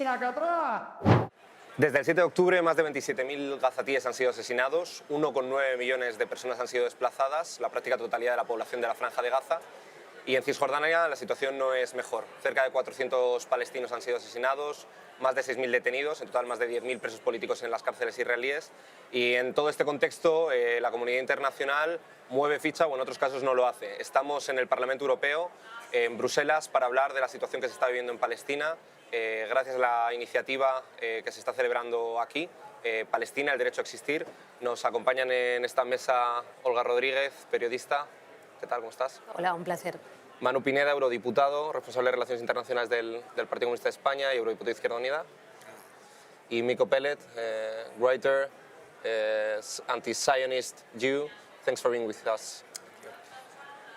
acá atrás! Desde el 7 de octubre, más de 27.000 gazatíes han sido asesinados, 1,9 millones de personas han sido desplazadas, la práctica totalidad de la población de la Franja de Gaza. Y en Cisjordania la situación no es mejor. Cerca de 400 palestinos han sido asesinados, más de 6.000 detenidos, en total más de 10.000 presos políticos en las cárceles israelíes. Y en todo este contexto, la comunidad internacional mueve ficha o en otros casos no lo hace. Estamos en el Parlamento Europeo, en Bruselas, para hablar de la situación que se está viviendo en Palestina, gracias a la iniciativa que se está celebrando aquí, Palestina, el derecho a existir. Nos acompañan en esta mesa Olga Rodríguez, periodista. ¿Qué tal? ¿Cómo estás? Hola, un placer. Manu Pineda, eurodiputado, responsable de Relaciones Internacionales del Partido Comunista de España y eurodiputado de Izquierda Unida. Y Miko Pellet, writer, anti-Zionist Jew. Thanks for being with us.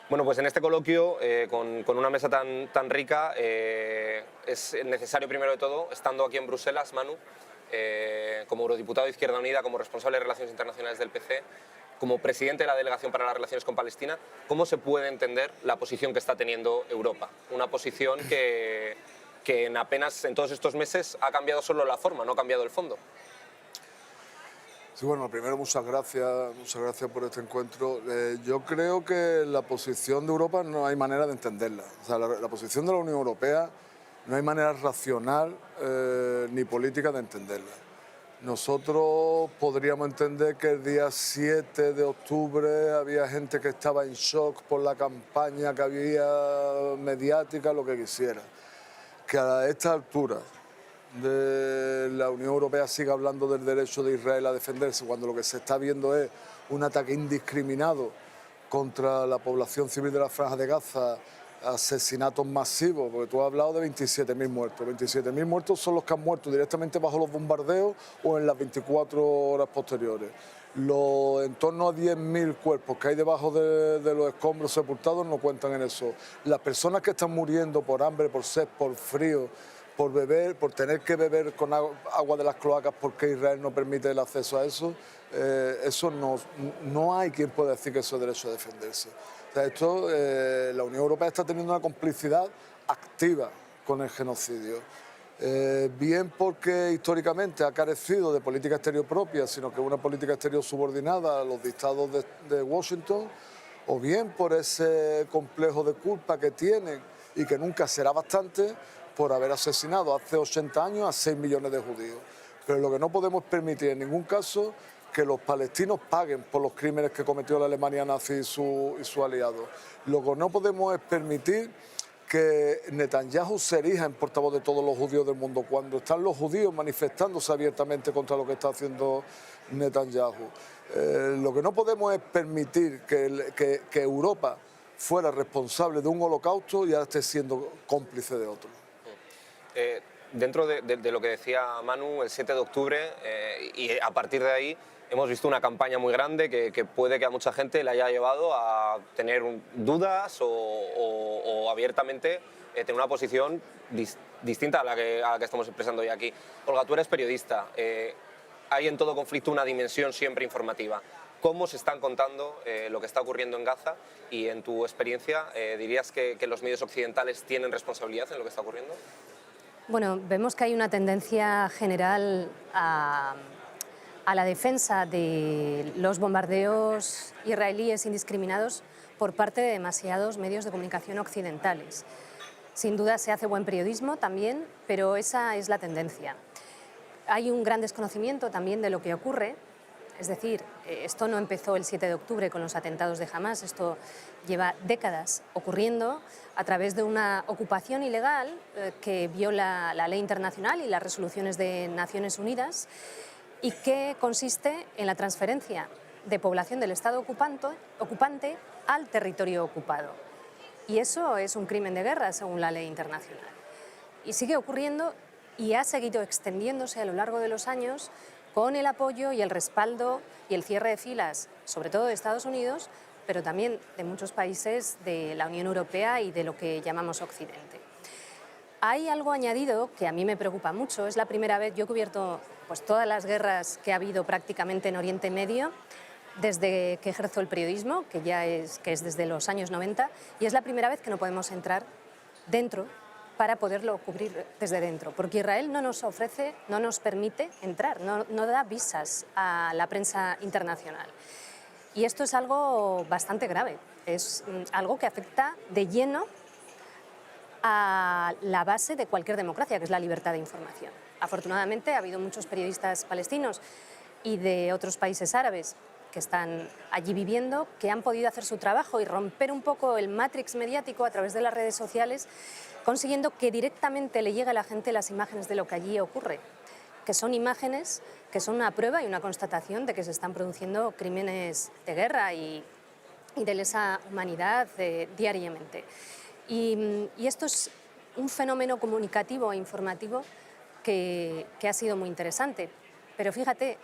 Bueno, pues en este coloquio, con una mesa tan rica, es necesario primero de todo, estando aquí en Bruselas, Manu, como eurodiputado de Izquierda Unida, como responsable de Relaciones Internacionales del PC, como presidente de la Delegación para las Relaciones con Palestina, ¿cómo se puede entender la posición que está teniendo Europa? Una posición que en todos estos meses ha cambiado solo la forma, no ha cambiado el fondo. Sí, bueno, primero muchas gracias por este encuentro. Yo creo que la posición de Europa no hay manera de entenderla. O sea, la posición de la Unión Europea no hay manera racional ni política de entenderla. Nosotros podríamos entender que el día 7 de octubre había gente que estaba en shock por la campaña que había mediática, lo que quisiera. Que a esta altura de la Unión Europea siga hablando del derecho de Israel a defenderse, cuando lo que se está viendo es un ataque indiscriminado contra la población civil de la Franja de Gaza, asesinatos masivos, porque tú has hablado de 27.000 muertos. 27.000 muertos son los que han muerto directamente bajo los bombardeos o en las 24 horas posteriores. En torno a 10.000 cuerpos que hay debajo de los escombros sepultados no cuentan en eso. Las personas que están muriendo por hambre, por sed, por frío, por beber, por tener que beber con agua de las cloacas porque Israel no permite el acceso a eso, eso no hay quien pueda decir que eso es derecho a defenderse. O sea, la Unión Europea está teniendo una complicidad activa con el genocidio. Bien porque históricamente ha carecido de política exterior propia, sino que una política exterior subordinada a los dictados de Washington, o bien por ese complejo de culpa que tienen y que nunca será bastante, por haber asesinado hace 80 años a 6 millones de judíos. Pero lo que no podemos permitir en ningún caso que los palestinos paguen por los crímenes que cometió la Alemania nazi y su aliado. Lo que no podemos es permitir que Netanyahu se erija en portavoz de todos los judíos del mundo, cuando están los judíos manifestándose abiertamente contra lo que está haciendo Netanyahu. Lo que no podemos es permitir que Europa fuera responsable de un holocausto y ahora esté siendo cómplice de otro. Dentro de lo que decía Manu, el 7 de octubre, y a partir de ahí hemos visto una campaña muy grande que puede que a mucha gente le haya llevado a tener dudas o abiertamente tener una posición distinta a la que estamos expresando hoy aquí. Olga, tú eres periodista, hay en todo conflicto una dimensión siempre informativa. ¿Cómo se están contando lo que está ocurriendo en Gaza? Y en tu experiencia, ¿dirías que los medios occidentales tienen responsabilidad en lo que está ocurriendo? Bueno, vemos que hay una tendencia general a la defensa de los bombardeos israelíes indiscriminados por parte de demasiados medios de comunicación occidentales. Sin duda se hace buen periodismo también, pero esa es la tendencia. Hay un gran desconocimiento también de lo que ocurre. Es decir, esto no empezó el 7 de octubre con los atentados de Hamás, esto lleva décadas ocurriendo a través de una ocupación ilegal que viola la ley internacional y las resoluciones de Naciones Unidas y que consiste en la transferencia de población del Estado ocupante al territorio ocupado. Y eso es un crimen de guerra según la ley internacional. Y sigue ocurriendo y ha seguido extendiéndose a lo largo de los años con el apoyo y el respaldo y el cierre de filas, sobre todo de Estados Unidos, pero también de muchos países de la Unión Europea y de lo que llamamos Occidente. Hay algo añadido que a mí me preocupa mucho. Es la primera vez, yo he cubierto todas las guerras que ha habido prácticamente en Oriente Medio, desde que ejerzo el periodismo, que es desde los años 90, y es la primera vez que no podemos entrar dentro para poderlo cubrir desde dentro, porque Israel no nos ofrece, no nos permite entrar, no da visas a la prensa internacional. Y esto es algo bastante grave, es algo que afecta de lleno a la base de cualquier democracia, que es la libertad de información. Afortunadamente ha habido muchos periodistas palestinos y de otros países árabes que están allí viviendo, que han podido hacer su trabajo y romper un poco el matrix mediático a través de las redes sociales, consiguiendo que directamente le llegue a la gente las imágenes de lo que allí ocurre, que son imágenes que son una prueba y una constatación de que se están produciendo crímenes de guerra y de lesa humanidad diariamente. Y esto es un fenómeno comunicativo e informativo que ha sido muy interesante. Pero fíjate,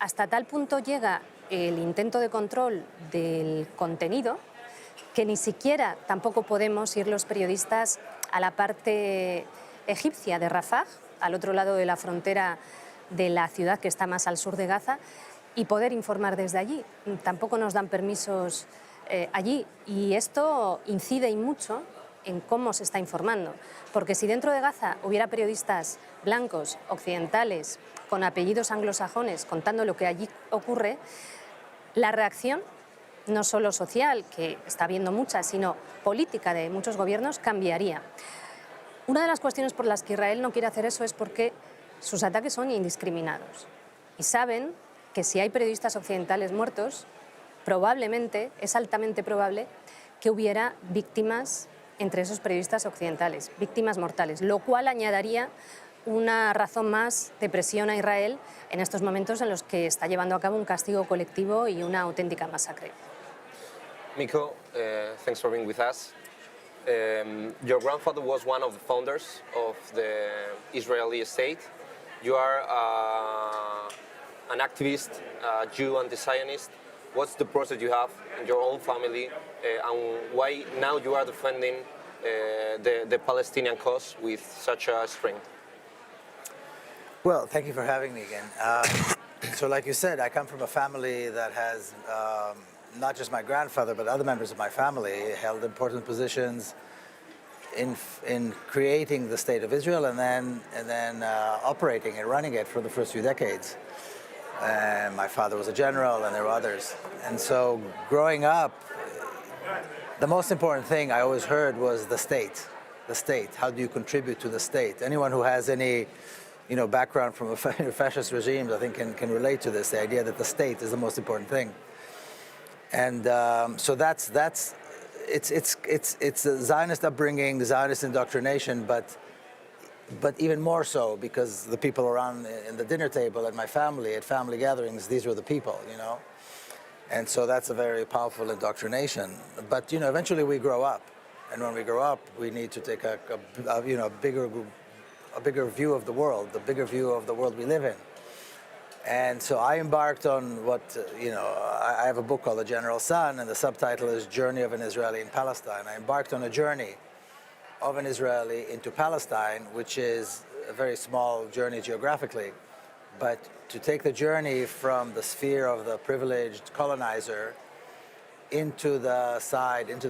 hasta tal punto llega el intento de control del contenido que ni siquiera tampoco podemos ir los periodistas a la parte egipcia de Rafah, al otro lado de la frontera de la ciudad que está más al sur de Gaza, y poder informar desde allí. Tampoco nos dan permisos allí, y esto incide y mucho en cómo se está informando, porque si dentro de Gaza hubiera periodistas blancos, occidentales, con apellidos anglosajones contando lo que allí ocurre, la reacción, no solo social, que está habiendo mucha, sino política de muchos gobiernos, cambiaría. Una de las cuestiones por las que Israel no quiere hacer eso es porque sus ataques son indiscriminados. Y saben que si hay periodistas occidentales muertos, probablemente, es altamente probable, que hubiera víctimas entre esos periodistas occidentales, víctimas mortales, lo cual añadiría una razón más de presión a Israel en estos momentos en los que está llevando a cabo un castigo colectivo y una auténtica masacre. Miko, thanks for being with us. Your grandfather was one of the founders of the Israeli state. You are an activist, a Jew anti-Zionist. What's the process you have in your own family, and why now you are defending the Palestinian cause with such a strength? Well, thank you for having me again. So like you said, I come from a family that has not just my grandfather, but other members of my family held important positions in creating the state of Israel and then operating and running it for the first few decades. My father was a general, and there were others. And so growing up, the most important thing I always heard was the state. The state. How do you contribute to the state? Anyone who has any background from a fascist regimes, I think, can relate to this. The idea that the state is the most important thing. And so that's it's a Zionist upbringing, Zionist indoctrination, but even more so because the people around in the dinner table at my family, at family gatherings, these were the people, And so that's a very powerful indoctrination. But eventually we grow up, and when we grow up, we need to take a bigger view of the world, the bigger view of the world we live in. And so I embarked on what, I have a book called The General Son, and the subtitle is Journey of an Israeli in Palestine. I embarked on a journey of an Israeli into Palestine, which is a very small journey geographically, but to take the journey from the sphere of the privileged colonizer into the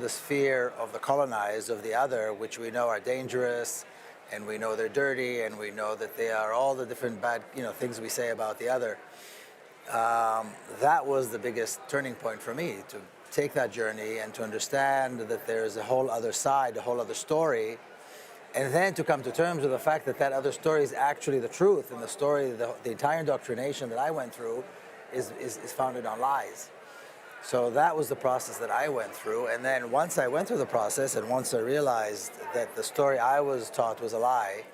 sphere of the colonized, of the other, which we know are dangerous, and we know they're dirty, and we know that they are all the different bad, things we say about the other. That was the biggest turning point for me, to take that journey and to understand that there's a whole other side, a whole other story, and then to come to terms with the fact that that other story is actually the truth, and the story, the entire indoctrination that I went through is founded on lies. So that was the process that I went through, and then once I went through the process, and once I realized that the story I was taught was a lie,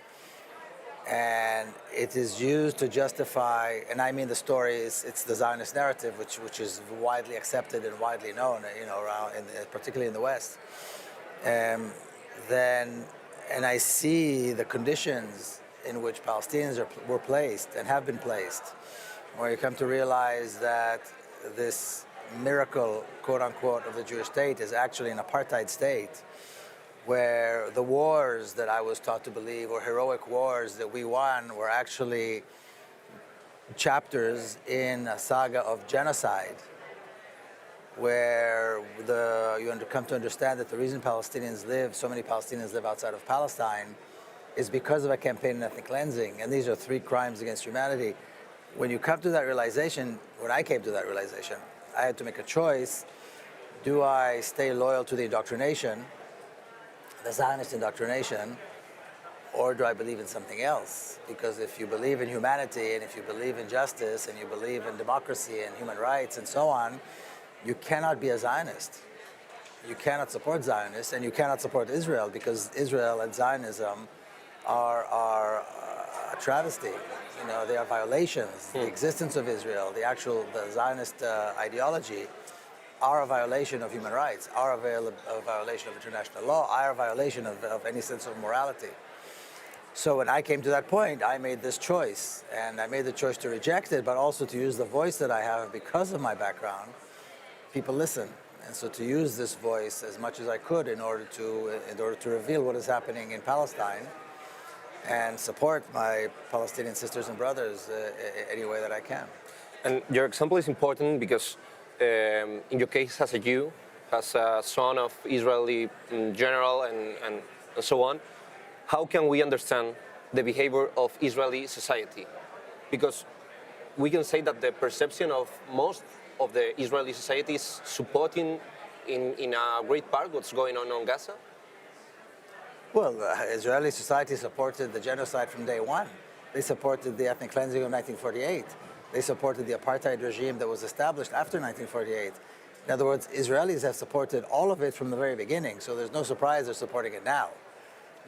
and it is used to justify, and I mean the story it's the Zionist narrative, which is widely accepted and widely known, around, particularly in the West. And I see the conditions in which Palestinians were placed and have been placed, where you come to realize that this miracle, quote unquote, of the Jewish state is actually an apartheid state, where the wars that I was taught to believe were heroic wars that we won were actually chapters in a saga of genocide, where you come to understand that the reason so many Palestinians live outside of Palestine is because of a campaign in ethnic cleansing. And these are 3 crimes against humanity. When you come to that realization, when I came to that realization, I had to make a choice. Do I stay loyal to the indoctrination, the Zionist indoctrination, or do I believe in something else? Because if you believe in humanity, and if you believe in justice, and you believe in democracy and human rights and so on, you cannot be a Zionist. You cannot support Zionists, and you cannot support Israel, because Israel and Zionism are a travesty. You know, they are violations. The existence of Israel, the Zionist ideology, are a violation of human rights, are a violation of international law, are a violation of any sense of morality. So when I came to that point, I made this choice, and I made the choice to reject it, but also to use the voice that I have because of my background. People listen, and so to use this voice as much as I could in order to reveal what is happening in Palestine, and support my Palestinian sisters and brothers any way that I can. And your example is important because, in your case, as a Jew, as a son of Israeli general and so on, how can we understand the behavior of Israeli society? Because we can say that the perception of most of the Israeli society is supporting in a great part what's going on Gaza. Well, Israeli society supported the genocide from day one. They supported the ethnic cleansing of 1948. They supported the apartheid regime that was established after 1948. In other words, Israelis have supported all of it from the very beginning, so there's no surprise they're supporting it now.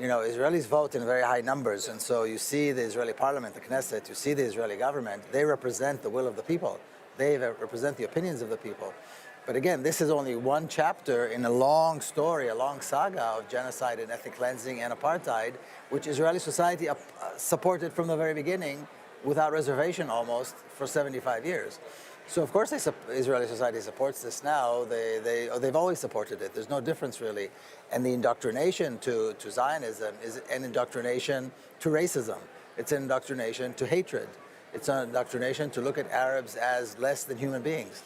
You know, Israelis vote in very high numbers, and so you see the Israeli parliament, the Knesset, you see the Israeli government, they represent the will of the people. They represent the opinions of the people. But again, this is only one chapter in a long story, a long saga of genocide and ethnic cleansing and apartheid, which Israeli society supported from the very beginning, without reservation almost, for 75 years. So of course Israeli society supports this now. They've always supported it. There's no difference really. And the indoctrination to Zionism is an indoctrination to racism. It's an indoctrination to hatred. It's an indoctrination to look at Arabs as less than human beings,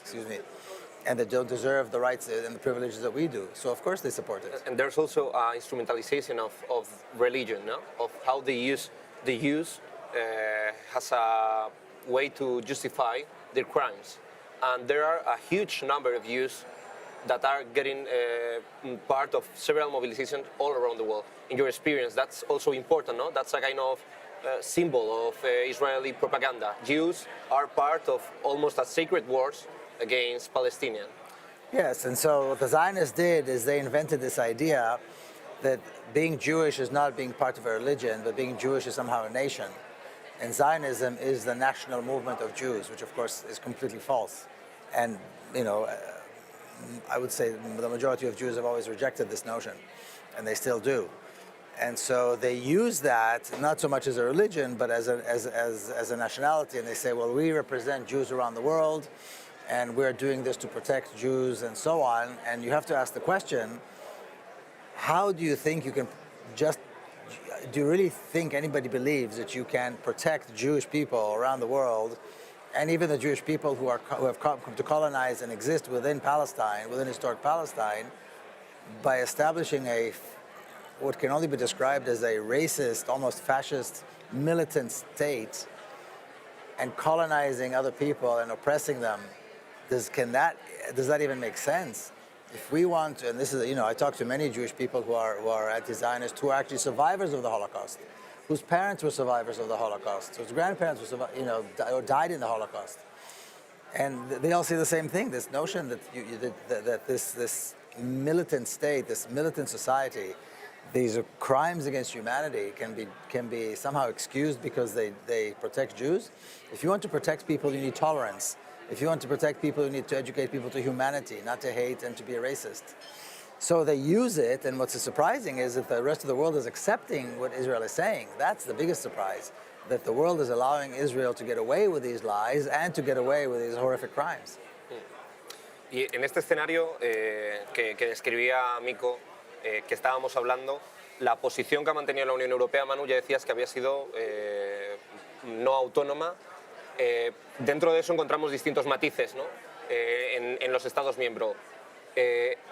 and that don't deserve the rights and the privileges that we do. So of course they support it. And there's also instrumentalization of religion, no? Of how they use the Jews as a way to justify their crimes. And there are a huge number of Jews that are getting part of several mobilizations all around the world. In your experience, that's also important, no? That's a kind of symbol of Israeli propaganda. Jews are part of almost a sacred wars against Palestinians. Yes, and so what the Zionists did is they invented this idea that being Jewish is not being part of a religion, but being Jewish is somehow a nation. And Zionism is the national movement of Jews, which of course is completely false. And, you know, I would say the majority of Jews have always rejected this notion, and they still do. And so they use that not so much as a religion, but as a nationality. And they say, well, we represent Jews around the world, and we're doing this to protect Jews and so on. And you have to ask the question, how do you think you can do you really think anybody believes that you can protect Jewish people around the world, and even the Jewish people who have come to colonize and exist within Palestine, within historic Palestine, by establishing what can only be described as a racist, almost fascist, militant state, and colonizing other people and oppressing them? Does that even make sense? If we want to, and this is, you know, I talk to many Jewish people who are anti-Zionist, who are actually survivors of the Holocaust, whose parents were survivors of the Holocaust, whose grandparents were, or died in the Holocaust, and they all say the same thing: this notion that this militant state, this militant society, these are crimes against humanity can be somehow excused because they protect Jews. If you want to protect people, you need tolerance. If you want to protect people, you need to educate people to humanity, not to hate and to be a racist. So they use it, and what's surprising is that the rest of the world is accepting what Israel is saying. That's the biggest surprise, that the world is allowing Israel to get away with these lies and to get away with these horrific crimes. Y en este escenario que describía Miko, que estábamos hablando, la posición que ha mantenido la Unión Europea, Manu, ya decías que había sido no autónoma. Dentro de eso encontramos distintos matices, ¿no? En los Estados miembros.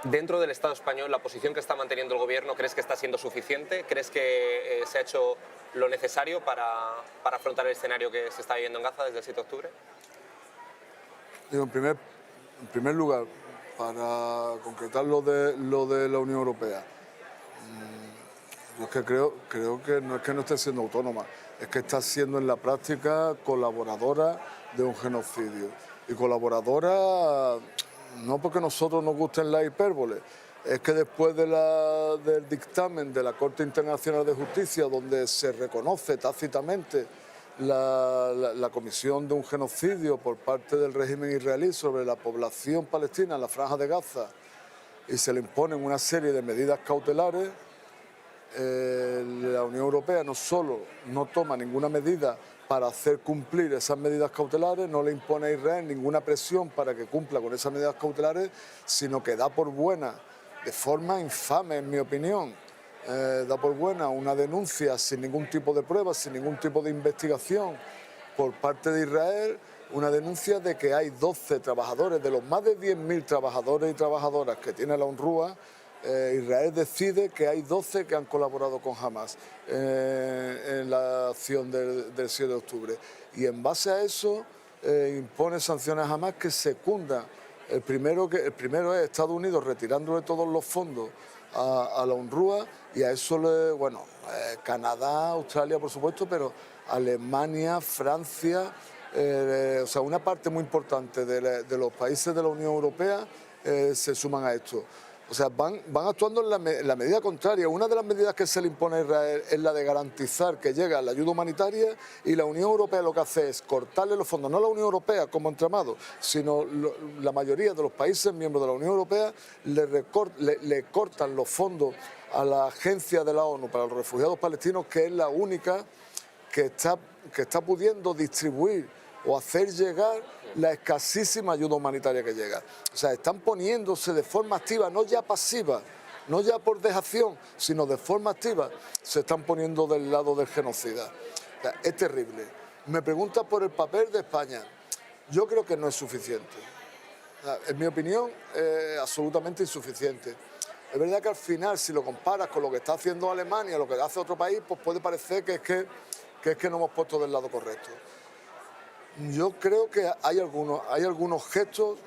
Dentro del Estado español, la posición que está manteniendo el gobierno, ¿crees que está siendo suficiente? ¿Crees que se ha hecho lo necesario para afrontar el escenario que se está viviendo en Gaza desde el 7 de octubre? Digo, en primer lugar, para concretar lo de la Unión Europea, yo es que creo que no esté siendo autónoma, es que está siendo en la práctica colaboradora de un genocidio. Y colaboradora no porque a nosotros nos gusten la hipérbole, es que después del dictamen de la Corte Internacional de Justicia, donde se reconoce tácitamente la comisión de un genocidio por parte del régimen israelí sobre la población palestina en la Franja de Gaza, y se le imponen una serie de medidas cautelares, la Unión Europea no solo no toma ninguna medida para hacer cumplir esas medidas cautelares, no le impone a Israel ninguna presión para que cumpla con esas medidas cautelares, sino que da por buena, de forma infame en mi opinión, da por buena una denuncia sin ningún tipo de pruebas, sin ningún tipo de investigación por parte de Israel, una denuncia de que hay 12 trabajadores, de los más de 10.000 trabajadores y trabajadoras que tiene la UNRWA, Israel decide que hay 12 que han colaborado con Hamas en la acción del 7 de octubre. Y en base a eso impone sanciones a Hamas que secundan. El primero es Estados Unidos retirándole todos los fondos a la UNRWA, y a eso Canadá, Australia por supuesto, pero Alemania, Francia, o sea, una parte muy importante de los países de la Unión Europea se suman a esto. O sea, van actuando en la medida contraria. Una de las medidas que se le impone a Israel es la de garantizar que llega la ayuda humanitaria, y la Unión Europea lo que hace es cortarle los fondos, no la Unión Europea como entramado, sino la mayoría de los países miembros de la Unión Europea le cortan los fondos a la Agencia de la ONU para los Refugiados Palestinos, que es la única que está pudiendo distribuir o hacer llegar la escasísima ayuda humanitaria que llega. O sea, están poniéndose de forma activa, no ya pasiva, no ya por dejación, sino de forma activa, se están poniendo del lado del genocida. O sea, es terrible. Me pregunta por el papel de España. Yo creo que no es suficiente. O sea, en mi opinión, es absolutamente insuficiente. Es verdad que al final, si lo comparas con lo que está haciendo Alemania, lo que hace otro país, pues puede parecer que es que no hemos puesto del lado correcto. Yo creo que hay algunos gestos,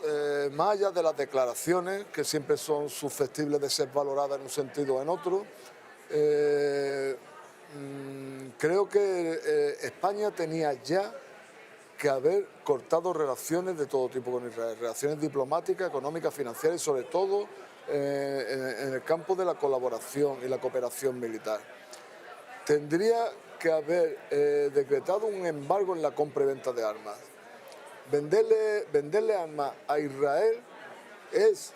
más allá de las declaraciones, que siempre son susceptibles de ser valoradas en un sentido o en otro. Creo que España tenía ya que haber cortado relaciones de todo tipo con Israel, relaciones diplomáticas, económicas, financieras y sobre todo en el campo de la colaboración y la cooperación militar. Tendría que haber decretado un embargo en la compra y venta de armas. Venderle armas a Israel es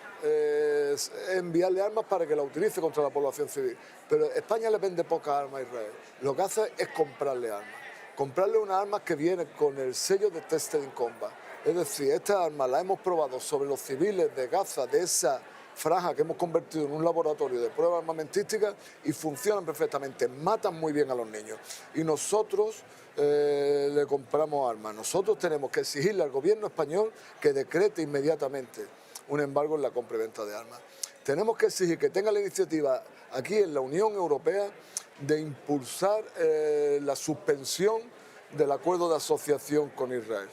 enviarle armas para que la utilice contra la población civil. Pero España le vende pocas armas a Israel. Lo que hace es comprarle armas. Comprarle unas armas que vienen con el sello de Tested in Combat. Es decir, estas armas las hemos probado sobre los civiles de Gaza, de esa franja que hemos convertido en un laboratorio de pruebas armamentísticas, y funcionan perfectamente, matan muy bien a los niños. Y nosotros le compramos armas. Nosotros tenemos que exigirle al gobierno español que decrete inmediatamente un embargo en la compra y venta de armas. Tenemos que exigir que tenga la iniciativa aquí en la Unión Europea de impulsar la suspensión del acuerdo de asociación con Israel.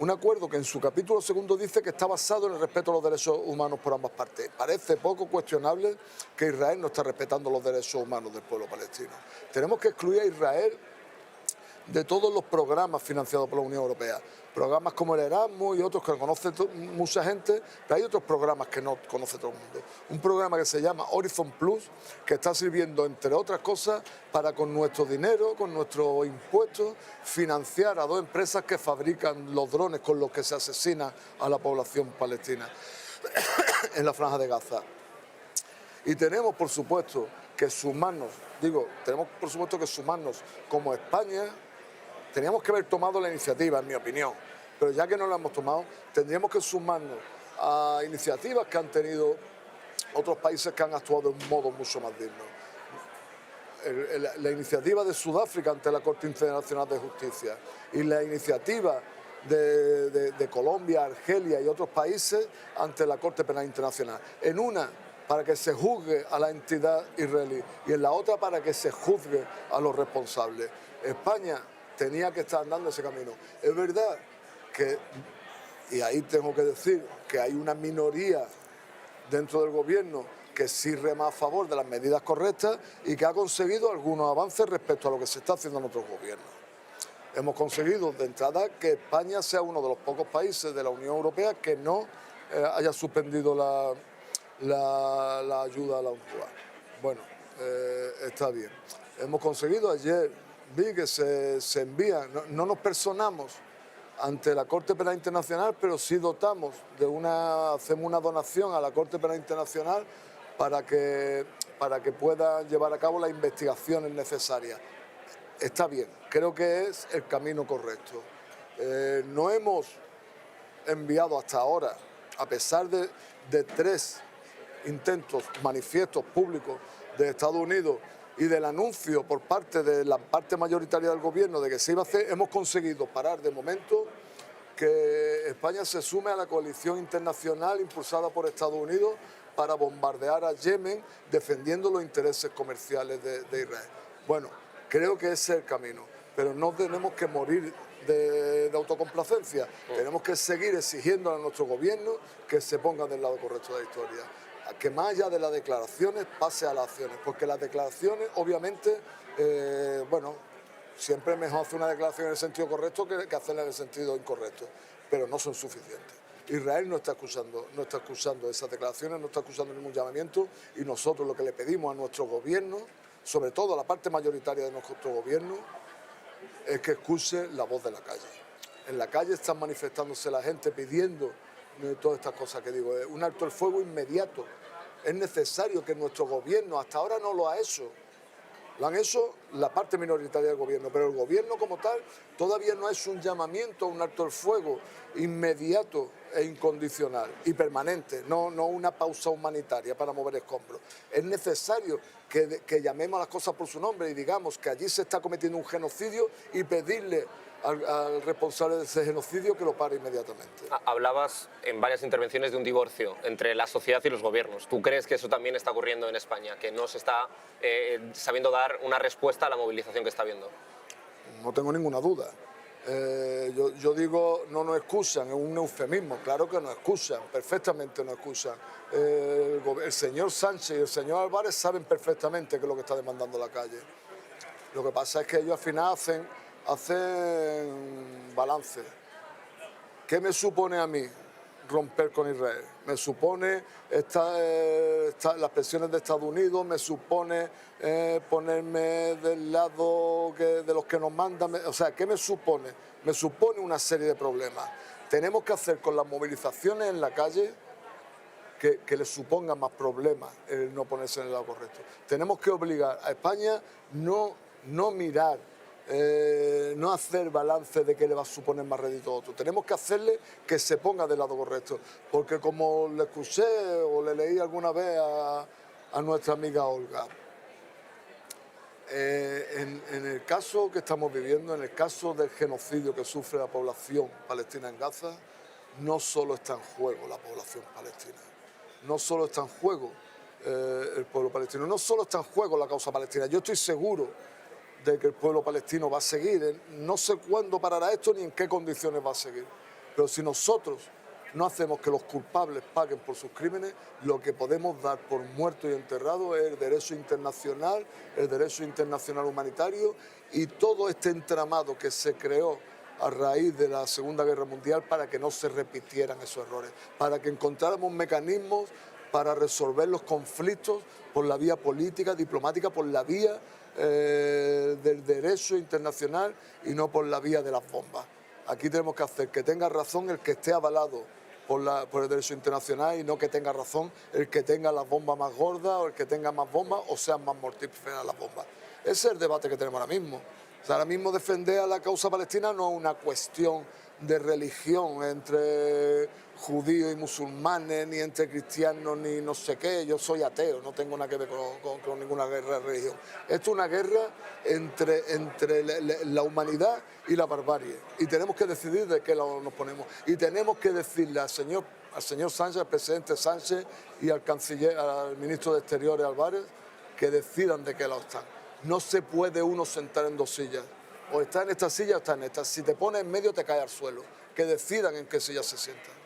Un acuerdo que en su capítulo segundo dice que está basado en el respeto a los derechos humanos por ambas partes. Parece poco cuestionable que Israel no está respetando los derechos humanos del pueblo palestino. Tenemos que excluir a Israel de todos los programas financiados por la Unión Europea. Programas como el Erasmus y otros que conoce mucha gente, pero hay otros programas que no conoce todo el mundo. Un programa que se llama Horizon Plus, que está sirviendo, entre otras cosas, para con nuestro dinero, con nuestros impuestos, financiar a 2 empresas que fabrican los drones con los que se asesina a la población palestina en la Franja de Gaza. Y tenemos, por supuesto, que sumarnos, como España. Teníamos que haber tomado la iniciativa, en mi opinión, pero ya que no la hemos tomado, tendríamos que sumarnos a iniciativas que han tenido otros países que han actuado de un modo mucho más digno. La iniciativa de Sudáfrica ante la Corte Internacional de Justicia y la iniciativa de Colombia, Argelia y otros países ante la Corte Penal Internacional. En una, para que se juzgue a la entidad israelí, y en la otra para que se juzgue a los responsables. España tenía que estar andando ese camino. Es verdad que, y ahí tengo que decir, que hay una minoría dentro del gobierno que sí rema a favor de las medidas correctas y que ha conseguido algunos avances respecto a lo que se está haciendo en otros gobiernos. Hemos conseguido de entrada que España sea uno de los pocos países de la Unión Europea que no haya suspendido la ayuda a la UNRWA. Bueno, está bien. Hemos conseguido, ayer vi que se envían, no nos personamos ante la Corte Penal Internacional, pero sí dotamos hacemos una donación a la Corte Penal Internacional para que puedan llevar a cabo las investigaciones necesarias. Está bien, creo que es el camino correcto. No hemos enviado hasta ahora, a pesar de 3 intentos, manifiestos públicos de Estados Unidos y del anuncio por parte de la parte mayoritaria del gobierno de que se iba a hacer, hemos conseguido parar de momento que España se sume a la coalición internacional impulsada por Estados Unidos para bombardear a Yemen defendiendo los intereses comerciales de Israel. Bueno, creo que ese es el camino, pero no tenemos que morir de autocomplacencia. Tenemos que seguir exigiendo a nuestro gobierno que se ponga del lado correcto de la historia, que más allá de las declaraciones pase a las acciones, porque las declaraciones obviamente, bueno, siempre es mejor hacer una declaración en el sentido correcto que hacerla en el sentido incorrecto, pero no son suficientes. Israel no está excusando esas declaraciones, no está excusando ningún llamamiento, y nosotros lo que le pedimos a nuestro gobierno, sobre todo a la parte mayoritaria de nuestro gobierno, es que excuse la voz de la calle. En la calle están manifestándose la gente pidiendo todas estas cosas que digo, un alto el fuego inmediato. Es necesario que nuestro gobierno, hasta ahora no lo ha hecho, lo han hecho la parte minoritaria del gobierno, pero el gobierno como tal todavía no es un llamamiento a un alto el fuego inmediato e incondicional y permanente, no una pausa humanitaria para mover escombros. Es necesario que llamemos a las cosas por su nombre y digamos que allí se está cometiendo un genocidio y pedirle al responsable de ese genocidio que lo pare inmediatamente. Hablabas en varias intervenciones de un divorcio entre la sociedad y los gobiernos. ¿Tú crees que eso también está ocurriendo en España, que no se está sabiendo dar una respuesta a la movilización que está habiendo? No tengo ninguna duda. Yo digo, no nos excusan, es un eufemismo, claro que nos excusan, perfectamente nos excusan. El señor Sánchez y el señor Álvarez saben perfectamente qué es lo que está demandando la calle. Lo que pasa es que ellos al final hacen balance. ¿Qué me supone a mí romper con Israel? Me supone las presiones de Estados Unidos, me supone ponerme del lado de los que nos mandan. O sea, ¿qué me supone? Me supone una serie de problemas. Tenemos que hacer con las movilizaciones en la calle que les supongan más problemas el no ponerse en el lado correcto. Tenemos que obligar a España no mirar, no hacer balance de qué le va a suponer más rédito a otro. Tenemos que hacerle que se ponga del lado correcto. Porque como le escuché o le leí alguna vez a nuestra amiga Olga, en el caso que estamos viviendo, en el caso del genocidio que sufre la población palestina en Gaza, no solo está en juego la población palestina, no solo está en juego el pueblo palestino, no solo está en juego la causa palestina. Yo estoy seguro de que el pueblo palestino va a seguir. No sé cuándo parará esto ni en qué condiciones va a seguir. Pero si nosotros no hacemos que los culpables paguen por sus crímenes, lo que podemos dar por muerto y enterrado es el derecho internacional humanitario y todo este entramado que se creó a raíz de la Segunda Guerra Mundial para que no se repitieran esos errores, para que encontráramos mecanismos para resolver los conflictos por la vía política, diplomática, por la vía del derecho internacional y no por la vía de las bombas. Aquí tenemos que hacer que tenga razón el que esté avalado por el derecho internacional y no que tenga razón el que tenga las bombas más gordas o el que tenga más bombas o sean más mortíferas las bombas. Ese es el debate que tenemos ahora mismo. O sea, ahora mismo defender a la causa palestina no es una cuestión de religión entre judíos y musulmanes, ni entre cristianos, ni no sé qué. Yo soy ateo, no tengo nada que ver con ninguna guerra de religión. Esto es una guerra entre la humanidad y la barbarie. Y tenemos que decidir de qué lado nos ponemos. Y tenemos que decirle al señor Sánchez, al presidente Sánchez y al canciller, al ministro de Exteriores Álvarez, que decidan de qué lado están. No se puede uno sentar en dos sillas. O está en esta silla o está en esta. Si te pones en medio te caes al suelo. Que decidan en qué silla se sientan.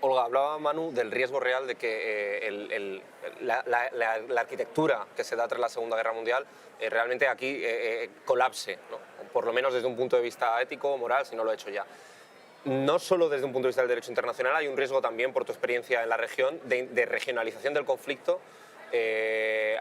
Olga, hablaba Manu del riesgo real de que la arquitectura que se da tras la Segunda Guerra Mundial realmente aquí colapse, ¿no? Por lo menos desde un punto de vista ético, moral, si no lo he hecho ya. No solo desde un punto de vista del derecho internacional, hay un riesgo también, por tu experiencia en la región, de regionalización del conflicto.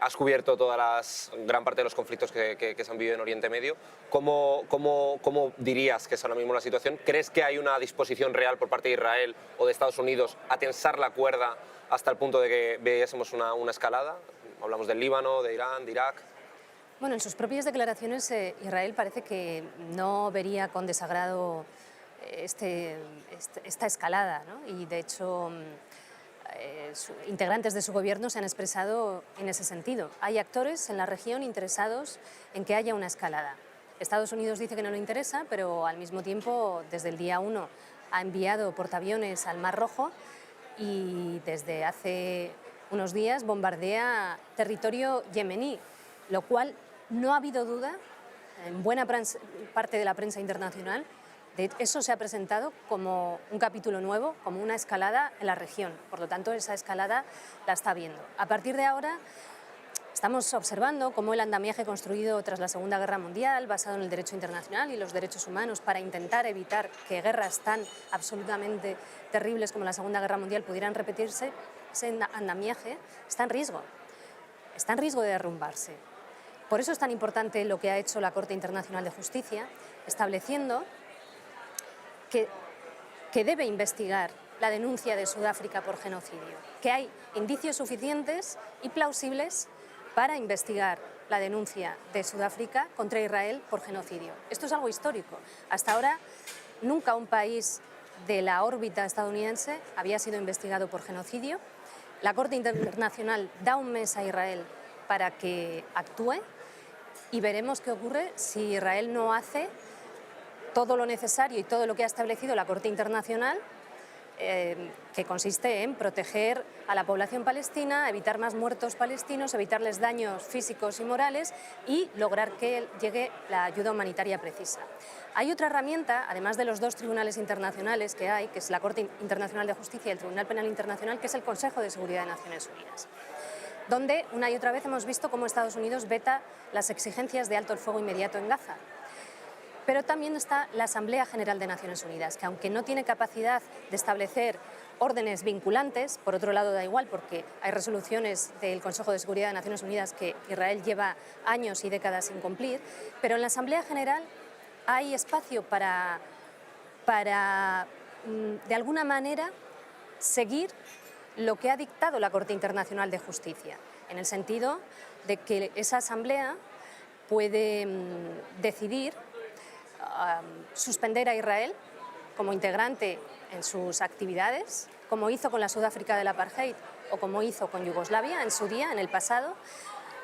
Has cubierto gran parte de los conflictos que se han vivido en Oriente Medio. ¿Cómo dirías que es ahora mismo la situación? ¿Crees que hay una disposición real por parte de Israel o de Estados Unidos a tensar la cuerda hasta el punto de que viésemos una escalada? Hablamos del Líbano, de Irán, de Irak. Bueno, en sus propias declaraciones Israel parece que no vería con desagrado esta escalada, ¿no? Y de hecho integrantes de su gobierno se han expresado en ese sentido. Hay actores en la región interesados en que haya una escalada. Estados Unidos dice que no le interesa, pero al mismo tiempo, desde el día 1, ha enviado portaaviones al Mar Rojo y desde hace unos días bombardea territorio yemení, lo cual no ha habido duda en buena parte de la prensa internacional. De eso se ha presentado como un capítulo nuevo, como una escalada en la región. Por lo tanto, esa escalada la está viendo. A partir de ahora, estamos observando cómo el andamiaje construido tras la Segunda Guerra Mundial, basado en el derecho internacional y los derechos humanos, para intentar evitar que guerras tan absolutamente terribles como la Segunda Guerra Mundial pudieran repetirse, ese andamiaje está en riesgo. Está en riesgo de derrumbarse. Por eso es tan importante lo que ha hecho la Corte Internacional de Justicia, estableciendo que debe investigar la denuncia de Sudáfrica por genocidio, que hay indicios suficientes y plausibles para investigar la denuncia de Sudáfrica contra Israel por genocidio. Esto es algo histórico. Hasta ahora, nunca un país de la órbita estadounidense había sido investigado por genocidio. La Corte Internacional da un mes a Israel para que actúe y veremos qué ocurre si Israel no hace todo lo necesario y todo lo que ha establecido la Corte Internacional, que consiste en proteger a la población palestina, evitar más muertos palestinos, evitarles daños físicos y morales y lograr que llegue la ayuda humanitaria precisa. Hay otra herramienta, además de los dos tribunales internacionales que hay, que es la Corte Internacional de Justicia y el Tribunal Penal Internacional, que es el Consejo de Seguridad de Naciones Unidas, donde una y otra vez hemos visto cómo Estados Unidos veta las exigencias de alto el fuego inmediato en Gaza. Pero también está la Asamblea General de Naciones Unidas, que aunque no tiene capacidad de establecer órdenes vinculantes, por otro lado da igual porque hay resoluciones del Consejo de Seguridad de Naciones Unidas que Israel lleva años y décadas sin cumplir, pero en la Asamblea General hay espacio para de alguna manera seguir lo que ha dictado la Corte Internacional de Justicia, en el sentido de que esa Asamblea puede decidir suspender a Israel como integrante en sus actividades, como hizo con la Sudáfrica del apartheid o como hizo con Yugoslavia en su día, en el pasado.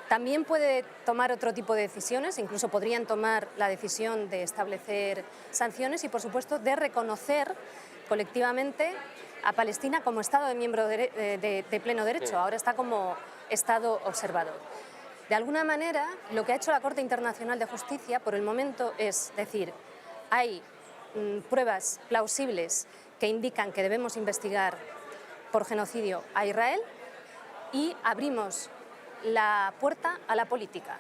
También puede tomar otro tipo de decisiones, incluso podrían tomar la decisión de establecer sanciones y, por supuesto, de reconocer colectivamente a Palestina como Estado de miembro de pleno derecho. Ahora está como Estado observador. De alguna manera, lo que ha hecho la Corte Internacional de Justicia por el momento es decir, hay pruebas plausibles que indican que debemos investigar por genocidio a Israel y abrimos la puerta a la política.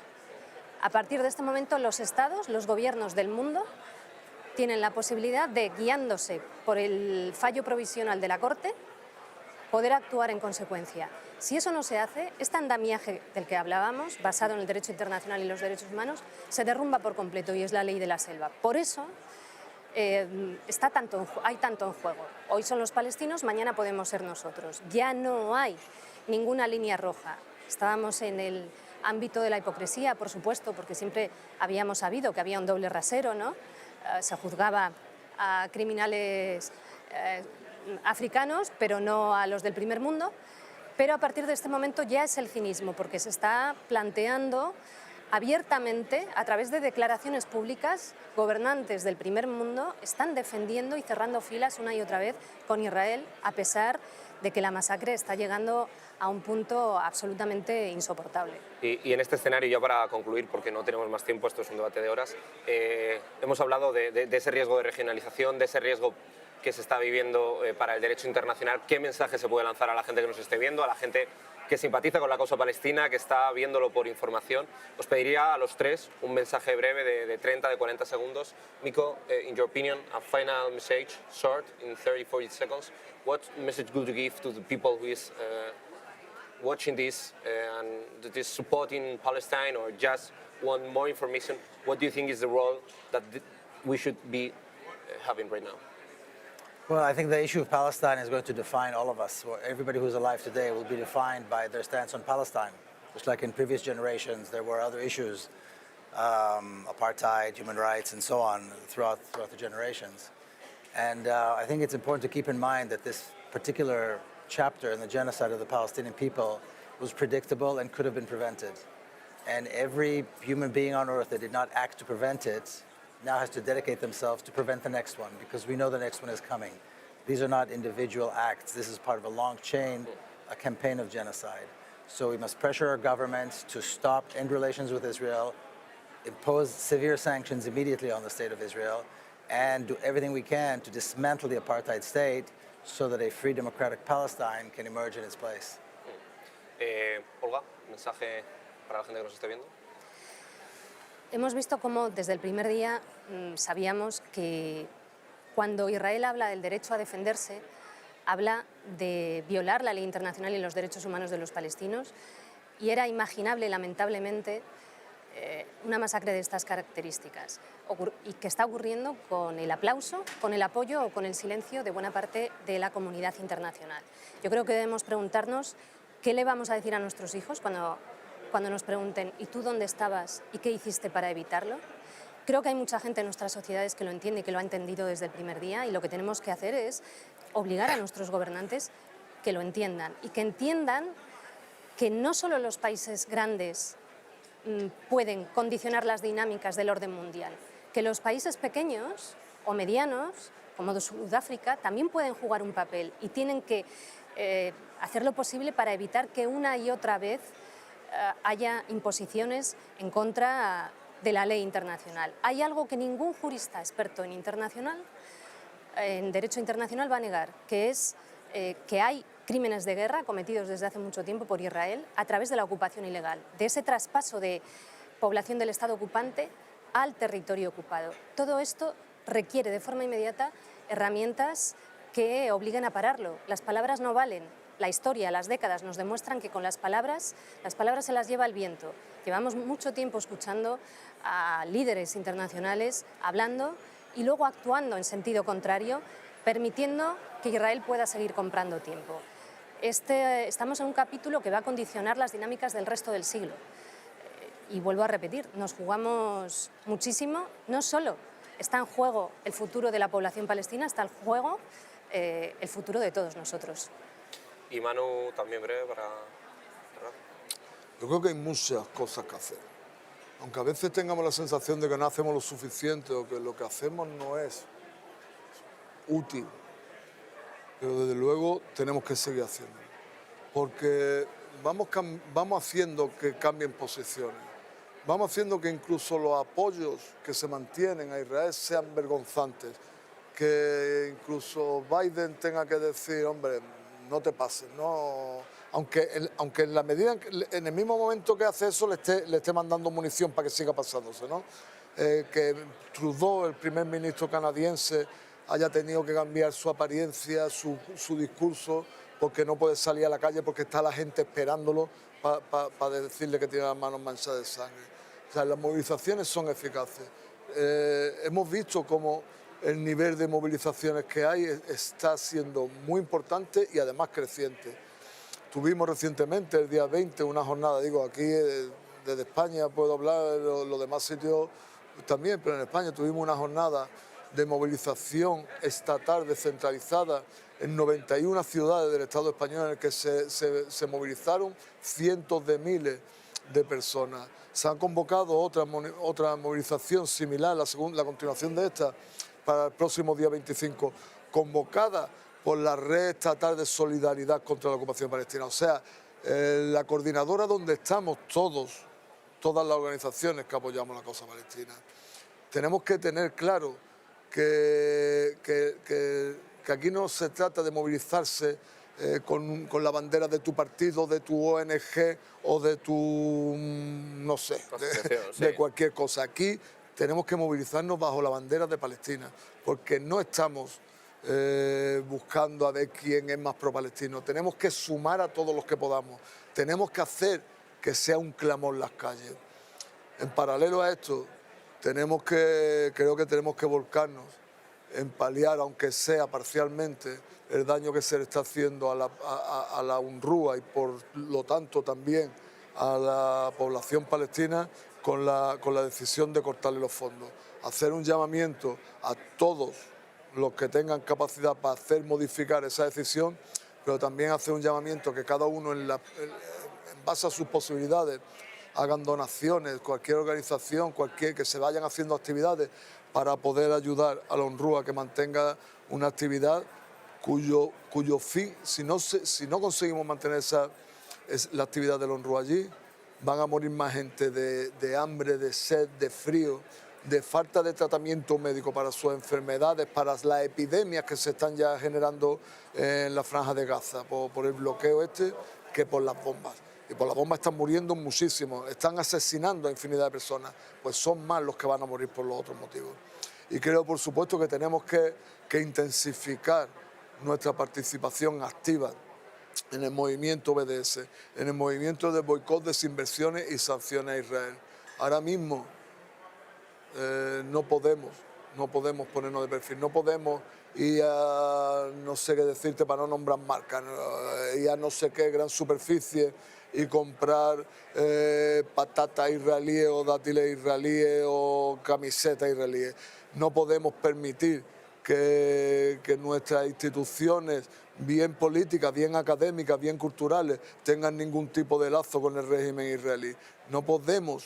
A partir de este momento, los estados, los gobiernos del mundo tienen la posibilidad de, guiándose por el fallo provisional de la Corte, poder actuar en consecuencia. Si eso no se hace, este andamiaje del que hablábamos, basado en el derecho internacional y los derechos humanos, se derrumba por completo y es la ley de la selva. Por eso hay tanto en juego. Hoy son los palestinos, mañana podemos ser nosotros. Ya no hay ninguna línea roja. Estábamos en el ámbito de la hipocresía, por supuesto, porque siempre habíamos sabido que había un doble rasero, ¿no? Se juzgaba a criminales africanos, pero no a los del primer mundo. Pero a partir de este momento ya es el cinismo, porque se está planteando abiertamente, a través de declaraciones públicas, gobernantes del primer mundo están defendiendo y cerrando filas una y otra vez con Israel, a pesar de que la masacre está llegando a un punto absolutamente insoportable. Y en este escenario, ya para concluir, porque no tenemos más tiempo, esto es un debate de horas, hemos hablado de ese riesgo de regionalización, de ese riesgo que se está viviendo para el derecho internacional. ¿Qué mensaje se puede lanzar a la gente que nos esté viendo, a la gente que simpatiza con la causa palestina, que está viéndolo por información? Os pediría a los tres un mensaje breve de 30, de 40 segundos. Miko, in your opinion, a final message, short, in 30, 40 seconds. What message would you give to the people who is watching this and that is supporting Palestine, or just want more information? What do you think is the role that we should be having right now? Well, I think the issue of Palestine is going to define all of us. Everybody who's alive today will be defined by their stance on Palestine. Just like in previous generations, there were other issues, apartheid, human rights, and so on, throughout the generations. And I think it's important to keep in mind that this particular chapter in the genocide of the Palestinian people was predictable and could have been prevented. And every human being on earth that did not act to prevent it now has to dedicate themselves to prevent the next one, because we know the next one is coming. These are not individual acts. This is part of a long chain, a campaign of genocide. So we must pressure our governments to stop, end relations with Israel, impose severe sanctions immediately on the state of Israel, and do everything we can to dismantle the apartheid state so that a free democratic Palestine can emerge in its place. Olga, mensaje para la gente que nos esté viendo. Hemos visto cómo desde el primer día sabíamos que cuando Israel habla del derecho a defenderse, habla de violar la ley internacional y los derechos humanos de los palestinos, y era imaginable, lamentablemente, una masacre de estas características, y que está ocurriendo con el aplauso, con el apoyo o con el silencio de buena parte de la comunidad internacional. Yo creo que debemos preguntarnos qué le vamos a decir a nuestros hijos cuando nos pregunten ¿y tú dónde estabas y qué hiciste para evitarlo? Creo que hay mucha gente en nuestras sociedades que lo entiende y que lo ha entendido desde el primer día, y lo que tenemos que hacer es obligar a nuestros gobernantes que lo entiendan, y que entiendan que no solo los países grandes pueden condicionar las dinámicas del orden mundial, que los países pequeños o medianos, como Sudáfrica, también pueden jugar un papel, y tienen que hacer lo posible para evitar que una y otra vez haya imposiciones en contra de la ley internacional. Hay algo que ningún jurista experto en derecho internacional va a negar, que es que hay crímenes de guerra cometidos desde hace mucho tiempo por Israel a través de la ocupación ilegal, de ese traspaso de población del Estado ocupante al territorio ocupado. Todo esto requiere de forma inmediata herramientas que obliguen a pararlo. Las palabras no valen. La historia, las décadas nos demuestran que con las palabras se las lleva el viento. Llevamos mucho tiempo escuchando a líderes internacionales hablando y luego actuando en sentido contrario, permitiendo que Israel pueda seguir comprando tiempo. Estamos en un capítulo que va a condicionar las dinámicas del resto del siglo. Y vuelvo a repetir, nos jugamos muchísimo. No solo está en juego el futuro de la población palestina, está en juego el futuro de todos nosotros. Y Manu, también breve para cerrar. Yo creo que hay muchas cosas que hacer. Aunque a veces tengamos la sensación de que no hacemos lo suficiente o que lo que hacemos no es útil, pero desde luego tenemos que seguir haciendo. Porque vamos haciendo que cambien posiciones. Vamos haciendo que incluso los apoyos que se mantienen a Israel sean vergonzantes. Que incluso Biden tenga que decir, hombre, no te pases, no. Aunque en la medida en el mismo momento que hace eso le esté mandando munición para que siga pasándose, ¿no? Que Trudeau, el primer ministro canadiense, haya tenido que cambiar su apariencia, su discurso, porque no puede salir a la calle porque está la gente esperándolo para decirle que tiene las manos manchadas de sangre. O sea, las movilizaciones son eficaces. Hemos visto cómo el nivel de movilizaciones que hay está siendo muy importante y además creciente. Tuvimos recientemente, el día 20, una jornada, digo, aquí desde España puedo hablar, de los demás sitios también, pero en España tuvimos una jornada de movilización estatal descentralizada en 91 ciudades del Estado español en el que se movilizaron cientos de miles de personas. Se han convocado otra movilización similar, la continuación de esta, para el próximo día 25, convocada por la Red Estatal de Solidaridad contra la Ocupación Palestina. O sea, la coordinadora donde estamos todas las organizaciones que apoyamos la causa palestina. Tenemos que tener claro que aquí no se trata de movilizarse con la bandera de tu partido, de tu ONG o de tu, no sé, de cualquier cosa. Aquí tenemos que movilizarnos bajo la bandera de Palestina, porque no estamos buscando a ver quién es más pro-palestino. Tenemos que sumar a todos los que podamos. Tenemos que hacer que sea un clamor en las calles. En paralelo a esto, creo que tenemos que volcarnos en paliar, aunque sea parcialmente, el daño que se le está haciendo a la UNRWA y por lo tanto también a la población palestina con la decisión de cortarle los fondos. Hacer un llamamiento a todos los que tengan capacidad para hacer modificar esa decisión, pero también hacer un llamamiento que cada uno en base a sus posibilidades hagan donaciones, cualquier organización, que se vayan haciendo actividades para poder ayudar a la UNRWA que mantenga una actividad cuyo fin, si no conseguimos mantener la actividad de la UNRWA allí, van a morir más gente de hambre, de sed, de frío, de falta de tratamiento médico para sus enfermedades, para las epidemias que se están ya generando en la Franja de Gaza, por el bloqueo que por las bombas. Y por las bombas están muriendo muchísimos, están asesinando a infinidad de personas, pues son más los que van a morir por los otros motivos. Y creo, por supuesto, que tenemos que intensificar nuestra participación activa en el movimiento BDS, en el movimiento de boicot, desinversiones y sanciones a Israel. Ahora mismo no podemos ponernos de perfil, no podemos ir a no sé qué decirte para no nombrar marcas, ir a no sé qué gran superficie y comprar patatas israelíes o dátiles israelíes o camisetas israelíes. No podemos permitir que nuestras instituciones, bien políticas, bien académicas, bien culturales, tengan ningún tipo de lazo con el régimen israelí. No podemos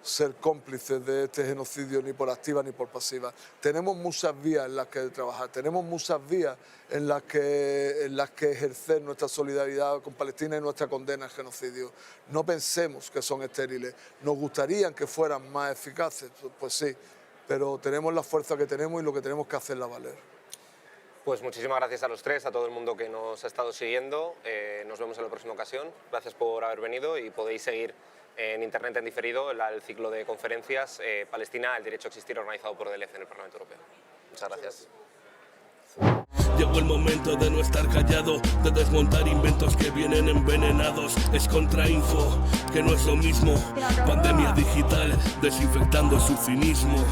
ser cómplices de este genocidio ni por activa ni por pasiva. Tenemos muchas vías en las que trabajar, tenemos muchas vías en las que ejercer nuestra solidaridad con Palestina y nuestra condena al genocidio. No pensemos que son estériles. Nos gustaría que fueran más eficaces, pues sí, pero tenemos la fuerza que tenemos y lo que tenemos que hacerla valer. Pues muchísimas gracias a los tres, a todo el mundo que nos ha estado siguiendo. Nos vemos en la próxima ocasión. Gracias por haber venido y podéis seguir en internet en diferido el ciclo de conferencias Palestina, el derecho a existir, organizado por DLF en el Parlamento Europeo. Muchas gracias. Llegó el momento de no estar callado, de desmontar inventos que vienen envenenados. Es contrainfo, que no es lo mismo. Pandemia digital, desinfectando su cinismo.